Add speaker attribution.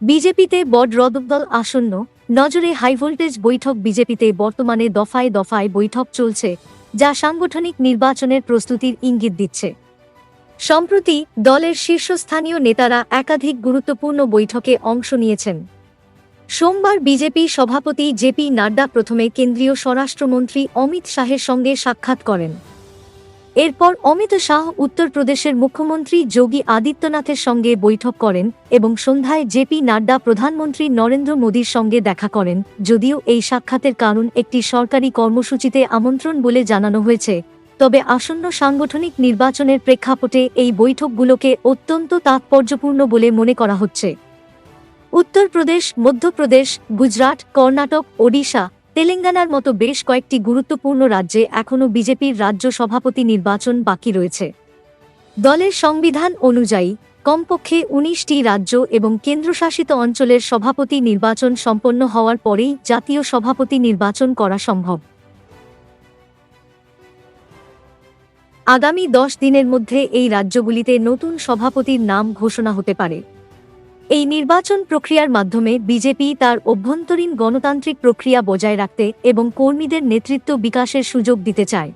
Speaker 1: বিজেপিতে বড় আসন্ন, নজরে হাইভোল্টেজ বৈঠক। বিজেপিতে বর্তমানে দফায় দফায় বৈঠক চলছে, যা সাংগঠনিক নির্বাচনের প্রস্তুতির ইঙ্গিত দিচ্ছে। সম্প্রতি দলের শীর্ষস্থানীয় নেতারা একাধিক গুরুত্বপূর্ণ বৈঠকে অংশ নিয়েছেন। সোমবার বিজেপি সভাপতি জেপি নাড্ডা প্রথমে কেন্দ্রীয় স্বরাষ্ট্রমন্ত্রী অমিত শাহের সঙ্গে সাক্ষাৎ করেন। এরপর অমিত শাহ উত্তরপ্রদেশের মুখ্যমন্ত্রী যোগী আদিত্যনাথের সঙ্গে বৈঠক করেন এবং সন্ধ্যায় জেপি নাড্ডা প্রধানমন্ত্রী নরেন্দ্র মোদীর সঙ্গে দেখা করেন। যদিও এই সাক্ষাতের কারণ একটি সরকারি কর্মসূচিতে আমন্ত্রণ বলে জানানো হয়েছে, তবে আসন্ন সাংগঠনিক নির্বাচনের প্রেক্ষাপটে এই বৈঠকগুলোকে অত্যন্ত তাৎপর্যপূর্ণ বলে মনে করা হচ্ছে। উত্তরপ্রদেশ, মধ্যপ্রদেশ, গুজরাট, কর্ণাটক, ওডিশা, তেলেঙ্গানার মতো বেশ কয়েকটি গুরুত্বপূর্ণ রাজ্যে এখনও বিজেপির রাজ্য সভাপতি নির্বাচন বাকি রয়েছে। দলের সংবিধান অনুযায়ী কমপক্ষে ১৯টি রাজ্য এবং কেন্দ্রশাসিত অঞ্চলের সভাপতি নির্বাচন সম্পন্ন হওয়ার পরেই জাতীয় সভাপতি নির্বাচন করা সম্ভব। আগামী ১০ দিনের মধ্যে এই রাজ্যগুলিতে নতুন সভাপতির নাম ঘোষণা হতে পারে। এই নির্বাচন প্রক্রিয়ার মাধ্যমে বিজেপি তার অভ্যন্তরীণ গণতান্ত্রিক প্রক্রিয়া বজায় রাখতে এবং কর্মীদের নেতৃত্ব বিকাশের সুযোগ দিতে চায়।